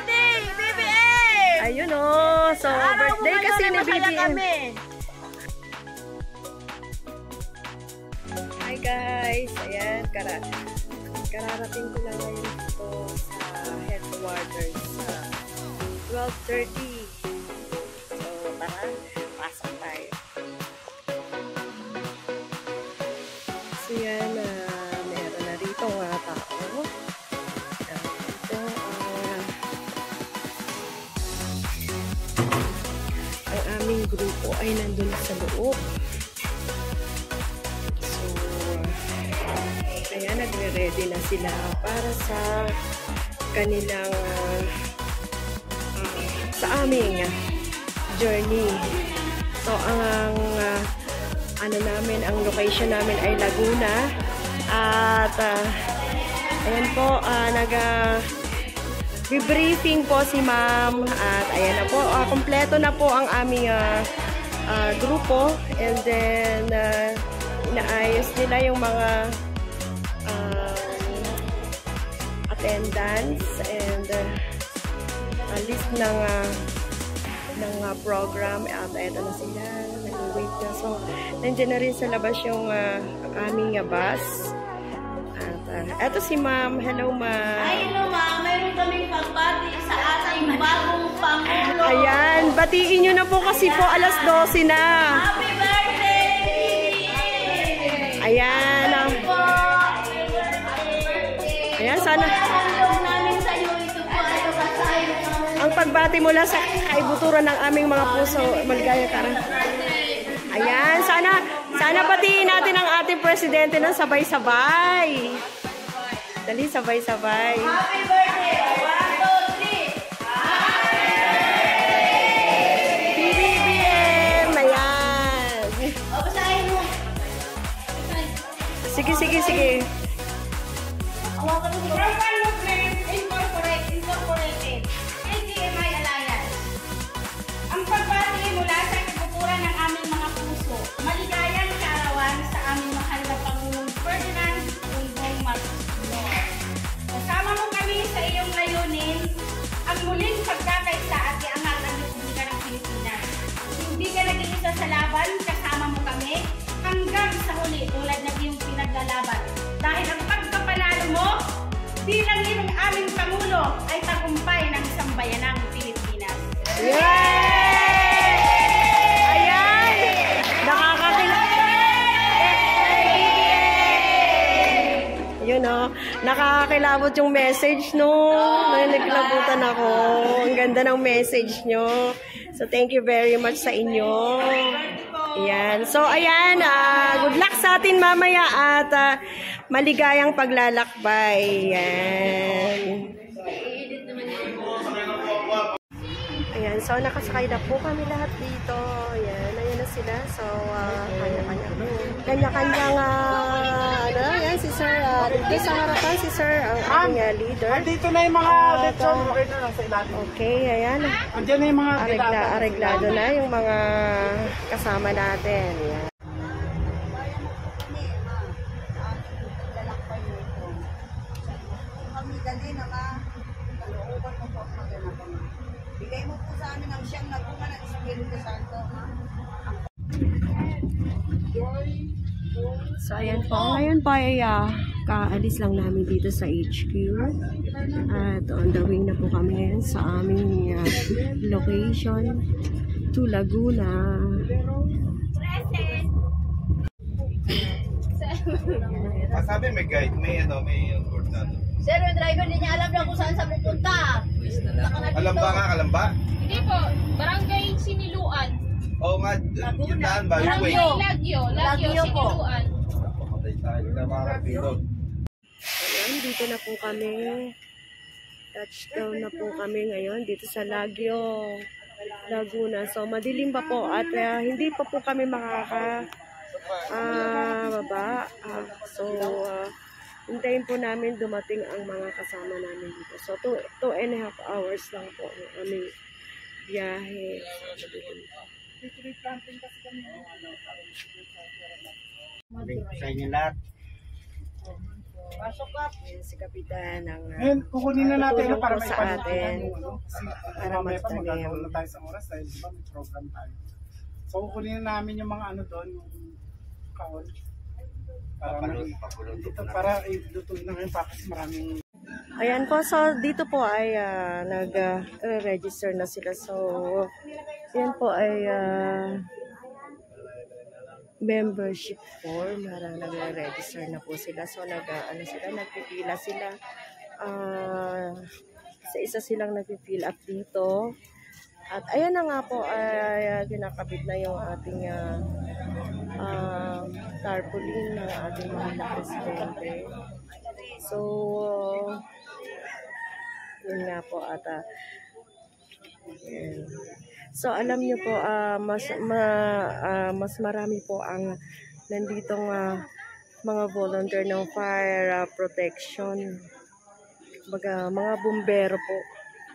birthday, BBM! Ayun o. So, birthday kasi ni BBM. Hi guys. Ayan, kararating ko lang ngayon dito sa headquarters sa 12:30. So, tara, pasok tayo. So, yan, meron na rito mga tao. Ito, ang aming grupo ay nandun sa loob. So, ayan, nagre-ready na sila para sa kanilang sa aming journey. So, ang ang location namin ay Laguna. At ayan po, nag-briefing po si ma'am. At ayan na po, kompleto na po ang aming grupo. And then, inaayos nila yung mga attendance and list ng program. At eto na sila, nag-wait na. So, nandiyan na rin sa labas yung aming bus. At eto si ma'am. Hello ma'am. Ay, hello ma'am. Mayroon kaming pagbati sa ating bagong Pangulo. Ayan, batiin nyo na po kasi po alas 12 na. Happy birthday! Ayan. Ayan, sana. Ang pagbati mula sa kaibuturan ng aming mga puso, maligaya karang. Ayan, sana batiin natin ang ating presidente ng sabay-sabay. Dali, sabay-sabay. Happy birthday! 1, 2, 3! BBM! Ayan. O, basahin mo. Sige, sige, sige. Awakan mo. Program Movement Incorporated. AGMI Alliance. Ang pagbati mula sa kabuturan ng aming mga puso. Maligayang kaarawan sa aming mahal na Pangulong Ferdinand Bongbong Marcos. Kasama mo kami sa iyong layunin ang muling pagkakaisa at iangat ang Republika ng Pilipinas. Hindi ka nag-iisa sa laban, kasama mo kami hanggang sa huli tulad ng iyong pinaglalaban. Dahil ang pagkapanalo mo bilang iyong aming Pangulo ay tagumpay ng isang bayanang Pilipinas. Yay! Ayan! Yun o, nakakakilabot yung message, no? Naglabutan ako. Ang ganda ng message nyo. So, thank you very much sa inyo. Ayan. So, ayan. Good luck sa atin mamaya at maligayang paglalakbay. Ayan. Ayan. So, nakasakay na po kami lahat dito. Ayan. Ayan na sila. So, kanya-kanyang ayan, si Sir, dito sa harapan si Sir, ang ating leader. Dito na yung mga lechon. Okay na lang sa ilalim. Okay, ayan. Andiyan na yung mga areglado na yung mga kasama natin. Ayan. Bigay mo po sa amin ang siyang nagunga ng Espiritu Santo. So, ayan po. Ngayon po ay kaalis lang namin dito sa HQ. At on the way na po kami ngayon sa aming location to Laguna. Sabi may guide, may coordinator. Sir, yung driver hindi niya alam na kung saan sa pupunta. Kalamba? Hindi po, barangay Siniluan. Oo nga, yung daan ba? Yung way. Lagyo, Siniluan. Napakamatay tayo na mga pilot. Ayan, dito na po kami. Touchdown na po kami ngayon dito sa Lagyo, Laguna. So, madilim pa po at hindi pa po kami baba. Hintayin po namin dumating ang mga kasama namin dito. So, 2.5 hours lang po ang aming biyahe. Sa inyo lahat. Pasok ka. Ayan, si Kapitan ng Ngayon, kukunin na natin tutulong para po may sa panitan atin. yung ano. Kasi Para mamaya pa magtanim. magkakaroon na tayo sa oras dahil di ba may program tayo. So kukunin na namin yung mga ano doon, yung kahon. Para ilutuin na ngayon pa kasi maraming. Ayan po, so dito po ay nag-register na sila. So, yan po ay membership form. Nag-register na po sila. So, nagpipila sila. Isa silang nagpipill up dito. At ayan na nga po, ay kinakabit na yung ating tarpaulin ng ating mahal na presidente. So, yun nga po ata. So, alam niyo po, mas marami po ang nanditong mga volunteer ng fire protection. Mga bumbero po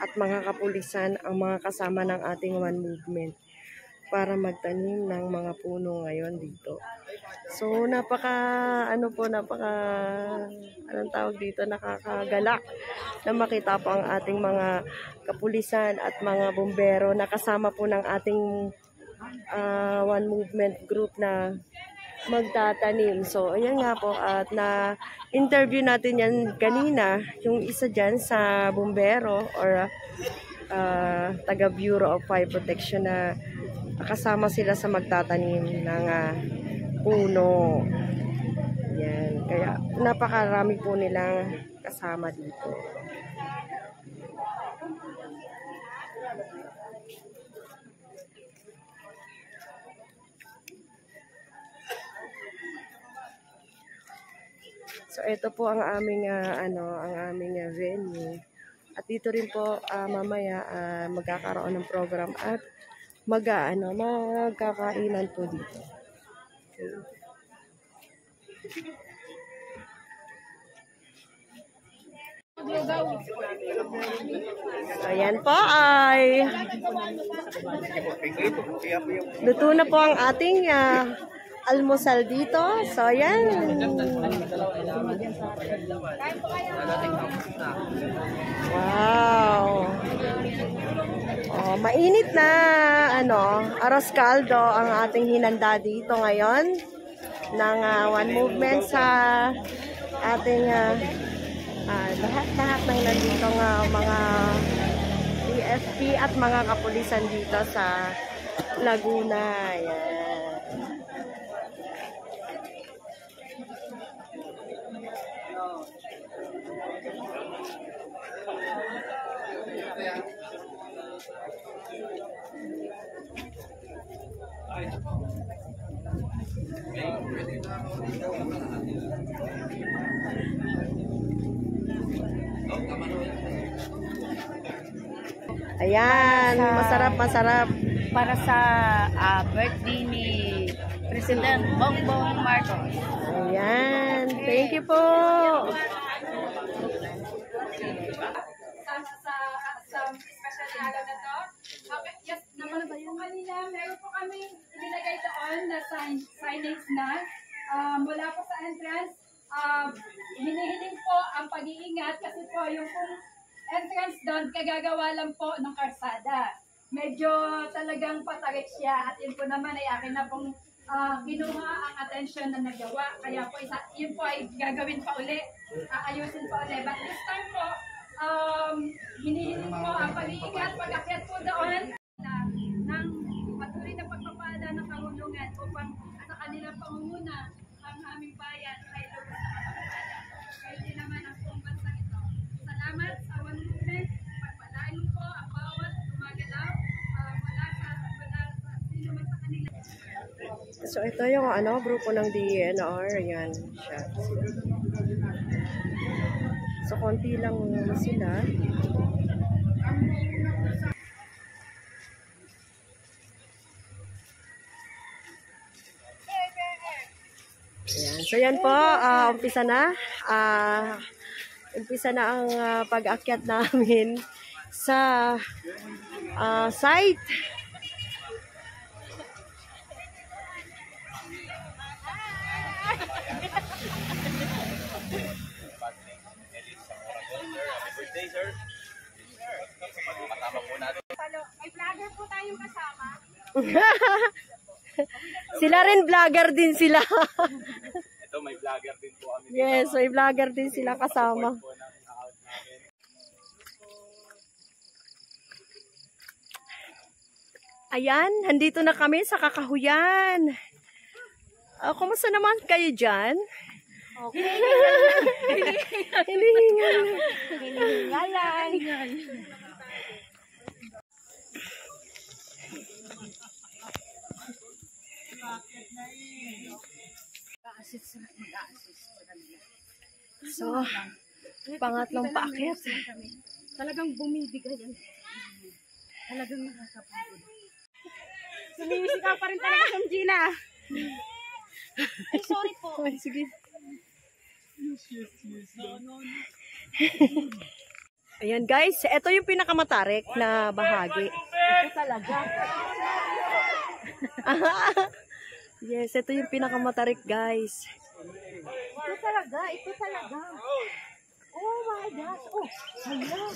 at mga kapulisan ang mga kasama ng ating One Movement para magtanim ng mga puno ngayon dito. So, nakakagalak na makita po ang ating mga kapulisan at mga bumbero na kasama po ng ating One Movement group na magtatanim. So, ayan nga po at na-interview natin yan kanina, yung isa dyan sa bumbero or taga Bureau of Fire Protection na kasama sila sa magtatanim ng puno. Yan. Kaya napakarami po nilang kasama dito. So ito po ang aming venue. At dito rin po mamaya magkakaroon ng program at magkakainan po dito. Okay. Ayan po ay luto na po ang ating almusal dito. So, ayan. Wow. Oh, mainit na arroz caldo ang ating hinanda dito ngayon ng One Movement sa ating lahat-lahat ng nandito mga PFP at mga kapulisan dito sa Laguna. Ayan. Ayan, masarap. Para sa birthday ni President Bongbong Marcos. Ayan, thank you po. Sa special na araw na to. Okay, yes, naman po kanina, meron po kami nilagay doon na signage na mula po sa entrance. Hinihiling po ang pag-iingat kasi po yung entrance doon kagagawa lang po ng karsada. Medyo talagang patarik siya at yun po naman ay akin na pong kinuha ang attention na nagawa. Kaya po yun po ay gagawin pa uli, aayusin pa uli. But this time po, hinihiling po ang pag-iingat, pag-akyat po doon ng patuloy na pagpapala ng kahulungan upang sa kanilang pangunguna ang aming bayan ay lubos na kapapala. Kaya din naman ang buong bansa ito. Salamat sa One Movement. Pagpalain po ang bawat gumagalaw mula sa sino man sa kanila. So ito yung grupo ng DNR, yan siya. So konti lang sila. Ayan. So yan po, umpisa na. Umpisa na ang pag-akyat namin sa site. birthday, sir. Kasama po natin. May vlogger po tayong kasama. Sila rin vlogger din sila. Ito, may vlogger din po kami. Yes, may vlogger din sila kasama. Po ng account namin. Ayan, nandito na kami sa Kakahuyan. Kumusta naman kayo dyan? Okay. Hinihingal. Hinihingalan. So, pangatlong paakyat. Talagang bumibigay yan. Talagang nakakapagod. Sumisika pa rin talaga sa Gina. Ay, sorry po. Ay, sige. Ayan guys, ito yung pinakamatarik na bahagi. Ito talaga. Yes, ito yung pinakamatarik guys. Ito talaga. Ito talaga. Oh my gosh. Oh, hala.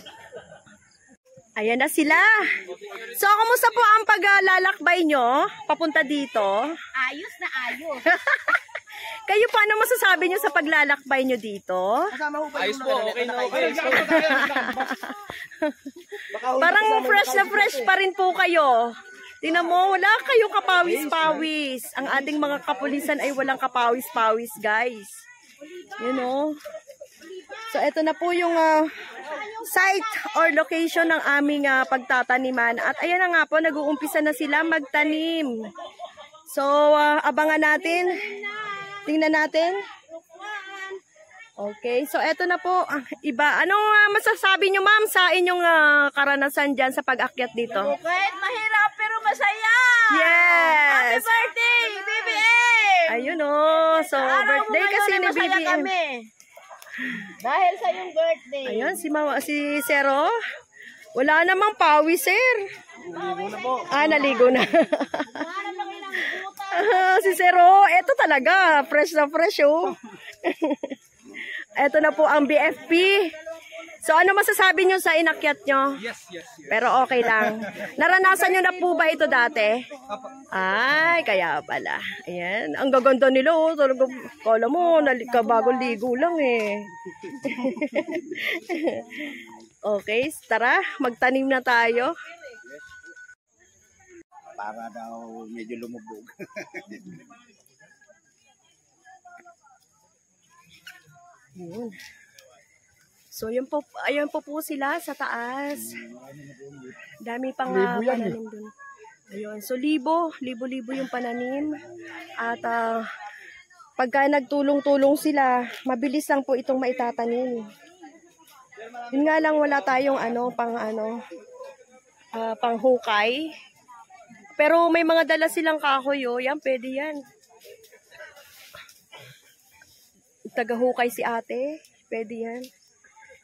Ayan na sila. So, kumusta po ang paglalakbay nyo papunta dito? Ayos na ayos. Kayo pa, ano masasabi nyo sa paglalakbay nyo dito? Ayos po, okay na okay. Parang fresh na fresh pa rin po kayo. Tingnan mo, wala kayong kapawis-pawis. Ang ating mga kapulisan ay walang kapawis-pawis, guys. You know? So, ito na po yung site or location ng aming pagtataniman. At ayan na nga po, nag-uumpisa na sila magtanim. So, abangan natin. Tingnan natin. Okay, so eto na po. Iba. Anong masasabi nyo, ma'am, sa inyong karanasan dyan sa pag-akyat dito? Kahit mahirap pero masaya. Yes! Happy birthday, BBM! Ayun o. So, birthday kasi ni BBM. Dahil sa yung birthday. Ayun, si Zero. Wala namang pawis, sir. Naligo na. Si Zero, eto talaga. Fresh na fresh, oh. Eto na po ang BFP. So, ano masasabi nyo sa inakyat nyo? Yes. Pero okay lang. Naranasan nyo na po ba ito dati? Ay, kaya pala. Ayan. Ang gaganda nila, oh. Talaga, kala mo, bagong ligo lang, eh. Okay, tara. Magtanim na tayo. Para daw medyo lumubog. Yun. So, ayan po sila sa taas. Dami pang pananim dun. Ayun. So, libo yung pananim. At pagka nagtulong-tulong sila, mabilis lang po itong maitatanim. Yun nga lang, wala tayong panghukay. Pero may mga dala silang kahoy, oh. Yan, pwede yan. Tagahukay si ate. Pwede yan.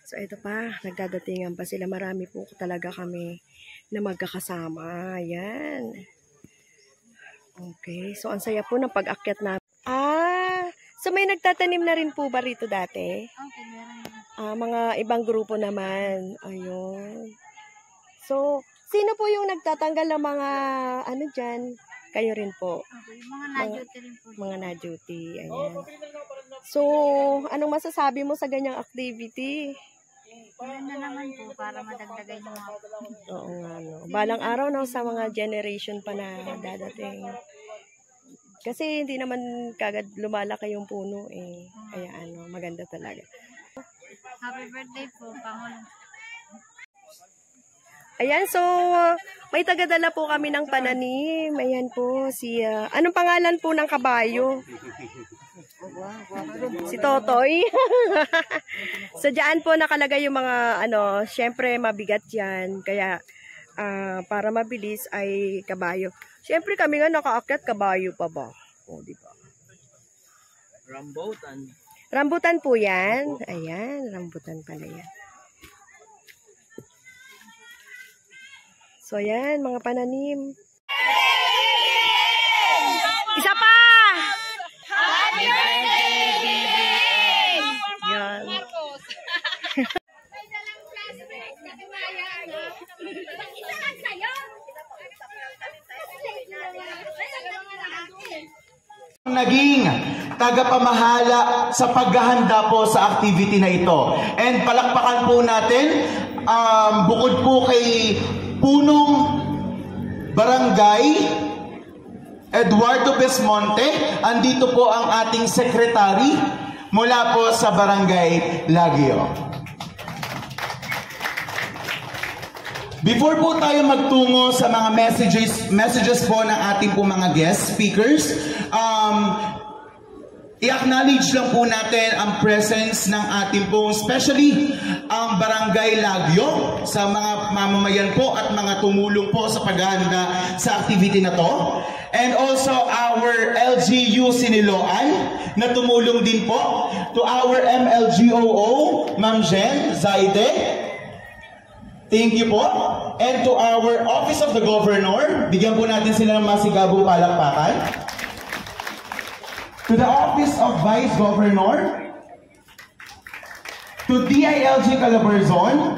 So, ito pa. Nagdadatingan pa sila. Marami po talaga kami na magkakasama. Ayan. Okay. So, ang saya po ng pag-akyat na. So may nagtatanim na rin po ba rito dati? Okay, meron. Mga ibang grupo naman. Ayun. So, sino po yung nagtatanggal ng mga dyan? Kayo rin po. Okay, mga na-duty rin po. Mga na-duty. Ayan. So, anong masasabi mo sa ganyang activity? Maganda naman po para madagdagan yung mga. Oo nga, no. Balang araw, no, sa mga generation pa na dadating. Kasi hindi naman kagad lumalaki yung puno, eh. Kaya maganda talaga. Happy birthday po, Pangulo. Ayan, so, may tagadala po kami ng pananim. Ayan po, anong pangalan po ng kabayo? Si Totoy. So, dyan po nakalagay yung mga, syempre mabigat yan. Kaya, para mabilis ay kabayo. Syempre kami nga nakaakyat, kabayo pa ba? O, di ba? Rambutan. Rambutan po yan. Ayan, rambutan pala yan. So, ayan, mga pananim. Isa pa! Happy birthday! Yan. Naging tagapamahala sa paghahanda po sa activity na ito. And palakpakan po natin, bukod po kay punong barangay Eduardo Besmonte, andito po ang ating secretary mula po sa barangay Lagio. Before po tayo magtungo sa mga messages po ng ating po mga guest speakers, i-acknowledge lang po natin ang presence ng ating po, especially ang Barangay Lagio, sa mga mamamayan po at mga tumulong po sa paghahanda sa activity na to. And also our LGU Siniloan na tumulong din po. To our MLGOO, Ma'am Jen Zaide. Thank you po. And to our Office of the Governor, bigyan po natin sila ng masigabong palakpakan. To the Office of Vice Governor, to DILG Calabarzon,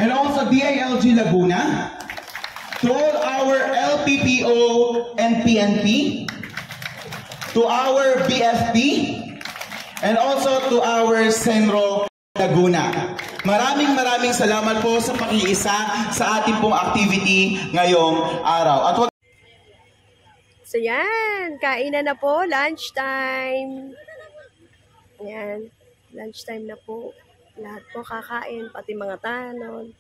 and also DILG Laguna, to all our LPPO and PNP, to our BFP, and also to our Senro Laguna. Maraming salamat po sa pakiisa sa ating pong activity ngayong araw. At So yan, kainan na po, lunchtime. Yan, lunchtime na po. Lahat po kakain, pati mga tanod.